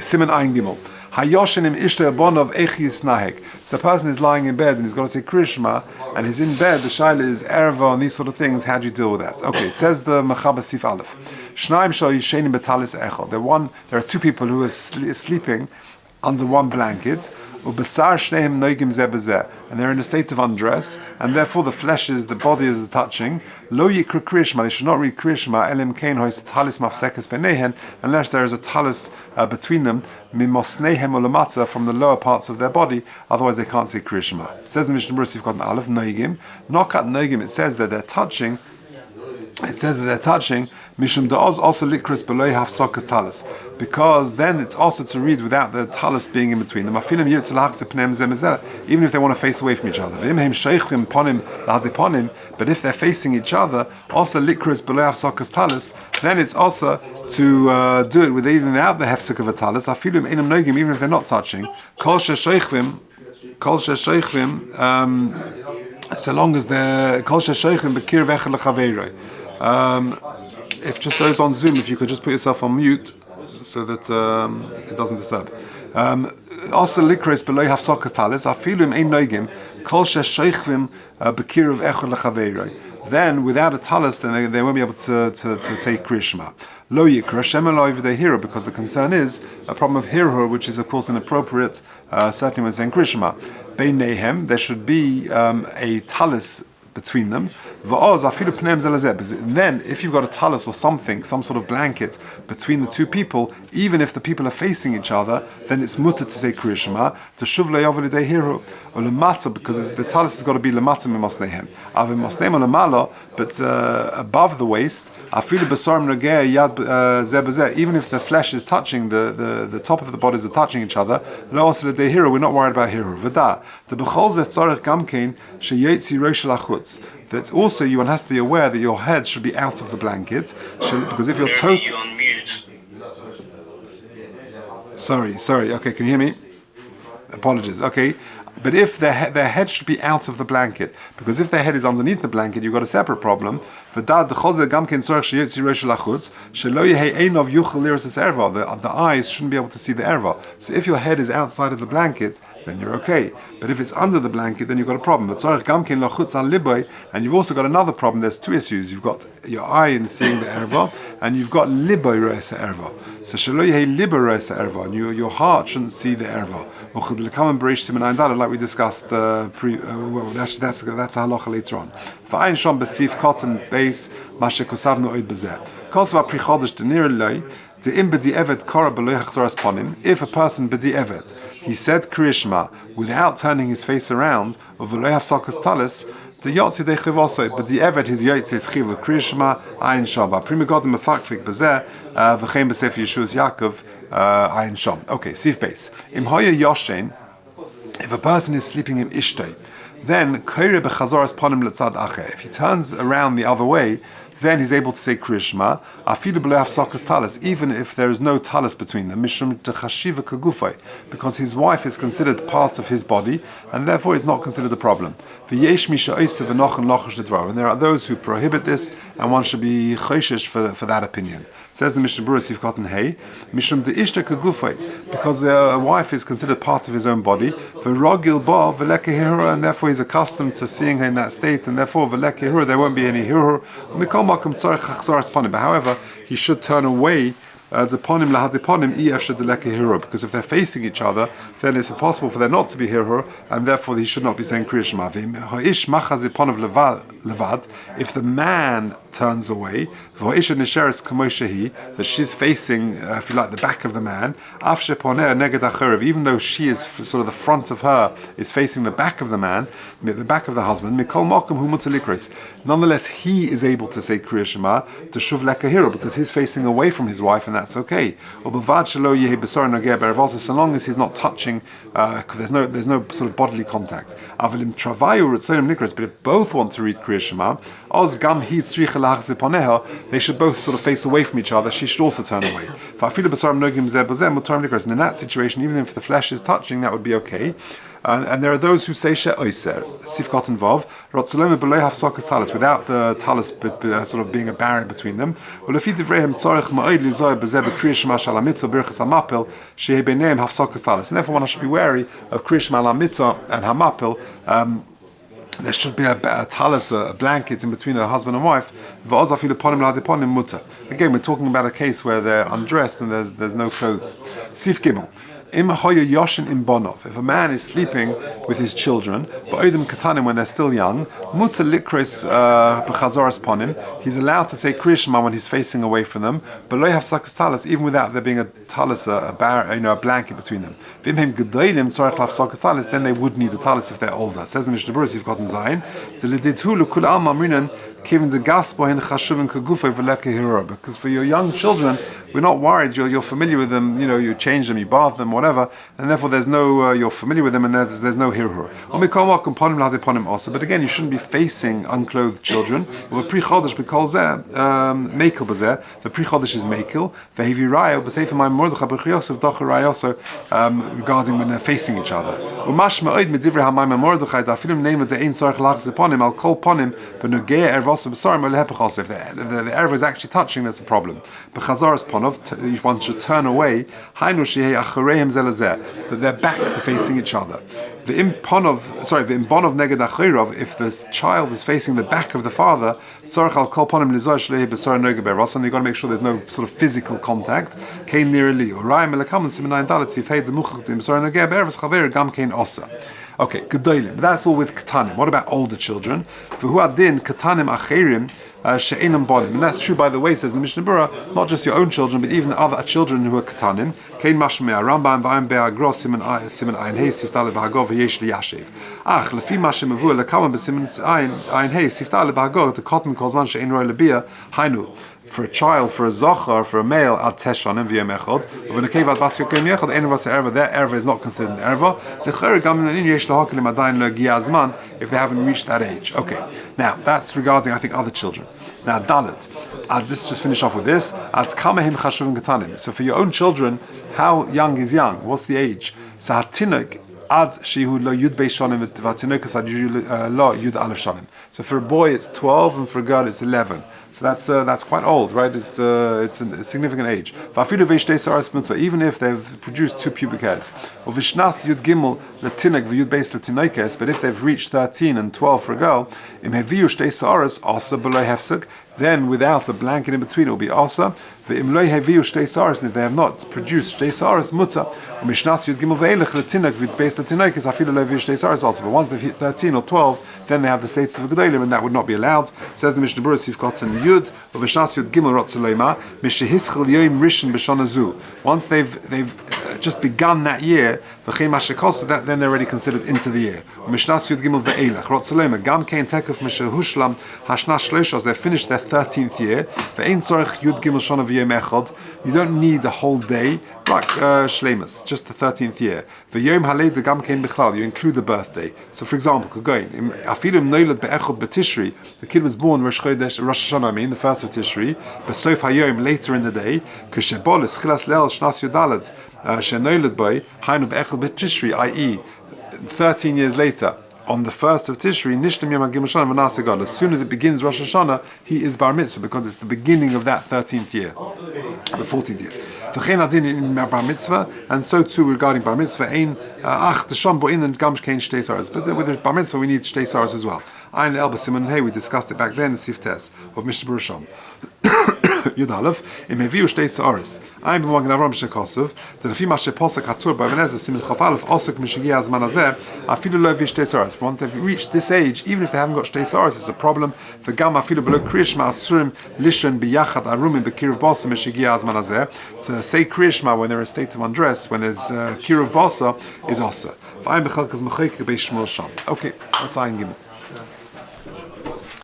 Siman Ein Gimel. Hayoshenim ishte abonav echis nahek. So a person is lying in bed and he's got to say Krias Shema, and he's in bed. The shaila is erva and these sort of things. How do you deal with that? Okay, says the Mechaba Sif Aleph. Shnaim shal yishenim betalis echad. There are two people who are sleeping under one blanket. And they're in a state of undress, and therefore the flesh is, the body is touching. Lo yikra Krias Shema, they should not read Krias Shema, elim kein hois talis mafsekes benehen, unless there is a talis between them, mimosneihem ulamata, from the lower parts of their body, otherwise they can't say Krias Shema. It says in the Mishnah Berurah, you've got an aleph, noigim, nokat noigim, it says that they're touching, mishum da'oz also likris below hafsakas talis, because then it's also to read without the talis being in between them. Even if they want to face away from each other. But if they're facing each other, also likris below hafsakas talis, then it's also to do it with even without the hefsek of a talis. Even if they're not touching. Kol shesheichvim, so long as they're kol shesheichvim bekir vechel lechaveiroi. If just those on Zoom, if you could just put yourself on mute so that it doesn't disturb. Also, likres below hafsakas talis. Afilu ein noigim kol shesheichvim bekir vechel lechaveiroi. Then, without a talis, then they won't be able to say Krias Shema. Lo yikra Shema lo hero, because the concern is a problem of hirur, which is of course inappropriate, certainly when saying Krias Shema. Beinehem, there should be a talis between them. Then, if you've got a talis or something, some sort of blanket between the two people, even if the people are facing each other, then it's mutter to say Krias Shema, to shuv le'yavol idei hiru, or lemata, because the talis has got to be lemata mimosneihem. Avim mosneim or lemala, but above the waist, afilu besarim nogea yad zeh b'zeh, even if the flesh is touching, the top of the bodies are touching each other, lo osel idei hiru, we're not worried about hiru. V'da, the b'chol zeh tzarech gamkein, sheyetzi rosh lachutz. That also one has to be aware that your head should be out of the blanket, because if you're Sorry. Okay, can you hear me? Apologies. Okay, but if their head should be out of the blanket, because if their head is underneath the blanket, you've got a separate problem. The eyes shouldn't be able to see the erva. So if your head is outside of the blanket, then you're okay. But if it's under the blanket, then you've got a problem. And you've also got another problem. There's two issues. You've got your eye in seeing the erva, and you've got liboy re'esa erva. So and your heart shouldn't see the erva. Like we discussed, actually that's a halacha later on. V'ayin shom b'sif cotton base mashe kosavnu oid b'zeh. Kosva pri chodesh denir loy de'im b'di evet kora b'loy hachzoras ponim. If a person b'di evet, he said Krias Shema without turning his face around, or v'loy hafsakas talis, the yotzi de chivosoi, but the evet his yotzi is chiv of Krias Shema ayin shom. Prima godim mefakfik b'zeh v'chein b'sef Yeshus Yaakov ayin shom. Okay, sif base. Im hoya yoshen, if a person is sleeping in ishtay, then koire b'chazoras ponim letzad acher. If he turns around the other way, then he's able to say Krias Shema, afilu b'lo hafsakas talis, even if there is no talis between them, mishum techashiva kagufay, because his wife is considered part of his body, and therefore is not considered a problem. V'yesh misha oisev v'nochen lochash l'dvar, and there are those who prohibit this, and one should be choshesh for that opinion. Says the Mishnah Berurah, you've gotten hey, mishum de'ishta kagufay, because a wife is considered part of his own body, v'rogil ba v'leke hirur, and therefore he's accustomed to seeing her in that state, and therefore v'leke hirur, there won't be any hirur. But however, he should turn away because if they're facing each other, then it's impossible for there not to be hirur, and therefore he should not be saying Krias Shema. If the man turns away, that she's facing, if you like, the back of the man, even though she is sort of the front of her is facing the back of the man, the back of the husband, nonetheless he is able to say Krias Shema to shuv lekahiro, because he's facing away from his wife, and that's okay. So long as he's not touching, there's no sort of bodily contact. But if both want to read Krias Shema, they should both sort of face away from each other. She should also turn away. And in that situation, even if the flesh is touching, that would be okay. And there are those who say she'oiser, sifkat and vav, rotzolema below hafsakas talis, without the talis sort of being a barrier between them. Well, if he divrehim tzorich ma'od lizoy bezeh b'kriyas shema shal hamitzah birchas hamapil shehe beineim hafsakas talis. And therefore one should be wary of kriyas shema hamitzah and hamapil. There should be a talis, a blanket in between a husband and wife. Again, we're talking about a case where they're undressed and there's no clothes. Sif Gimel. If a man is sleeping with his children, when they're still young, he's allowed to say Krias Shema when he's facing away from them, but even without there being a talis, a blanket between them. Then they would need a talis if they're older. Says the Mishnah Berurah, you've gotten Zion. Because for your young children, we're not worried. You're familiar with them. You change them, you bath them, whatever, and therefore there's no. You're familiar with them, and there's no hirhur. But again, you shouldn't be facing unclothed children. The pre-chodesh is mekel. Regarding when they're facing each other. If the erva is actually touching, that's a problem. But one should turn away. That their backs are facing each other. If the child is facing the back of the father, you've got to make sure there's no sort of physical contact. Okay, gedolim. But that's all with katanim. What about older children? For who are din katanim acherim she'enam bonim. And that's true, by the way, says the Mishnah Berurah, not just your own children, but even other children who are katanim. Kein mashmei Rambam b'ayim be'agros siman ayin hey siftale b'hagov v'yesh liyashiv. Ach lefi mashim avu lekama b'siman ayin hey siftale b'hagov the cotton calls man she'en roi lebia hainu. For a child, for a zochar, for a male, ad teshanim v'yem echad. When a cave ad bas yokem yechad, ein ravas erva. Their erva is not considered an erva. L'chayr gam in yesh lahakelim adayin lo giazman if they haven't reached that age. Okay, now that's regarding, I think, other children. Now dalet. Let's just finish off with this. Ad kamahim chashuvim katanim. So for your own children, how young is young? What's the age? So hatinok ad shehu lo yud beis shanim v'atinokas ad lo yud alef shanim. So for a boy it's 12 and for a girl it's 11. So that's quite old, right? It's a significant age. Even if they've produced 2 pubic hairs. But if they've reached 13 and 12 for a girl, then without a blanket in between it will be asa. And if they have not produced shtei saras muta, but once they've hit 13 or 12, then they have the status of a gedolim, and that would not be allowed. Says the Mishnah Berurah, you've got an yud of v'shnas yud gimel rotzeleima mishehischel yoim rishon b'shanazu. Once they've just begun that year, then they're already considered into the year. Mishnas yud gimel ve'elach rotzeleima gam kein tekef mishehushlam hashnas shloshos. They finished their 13th year. Ve'ein tzorich yud gimel shana v'yom echad. You don't need the whole day, like shlemus, just the 13th year. Ve'yom haled gam kein bichlal. You include the birthday. So, for example, afilim noilad be'echad b'tishri. The kid was born Rosh Hashanah, the first of Tishri. B'sof hayom, later in the day. K'shebol is chilas le'el shnas yudalad. Shenoilad by hainu be'echad b'tishri, i.e., 13 years later. On the 1st of Tishri, Nishlam Yom HaGimel Shana V'naseh God. As soon as it begins Rosh Hashanah, he is bar mitzvah because it's the beginning of that 13th year, the 14th year. V'chein adin in bar mitzvah, and so too regarding bar mitzvah. Ein t'sham bo'in and gam kein shtei saras. But with the bar mitzvah, we need shtei saras as well. Ein el b'siman hey, we discussed it back then in Sif Tes of Mishnah Berurah Sham. Yud Aleph, im heviu shtei saras. Ein b'magen Avram shekosov, that if he mashe posek hatur b'Ebenezer simin chof Aleph osek mishigia azman hazeh, afilu lo heviu shtei saras. Once they've reached this age, even if they haven't got shtei saras, it's a problem. For gam afilu below Krias Shema asurim lishon biyachad arumim b'kirav basa mishigia azman hazeh. To say Krias Shema when they're in a state of undress, when there's kirav basa, is also. Okay, that's Ayin Gimel.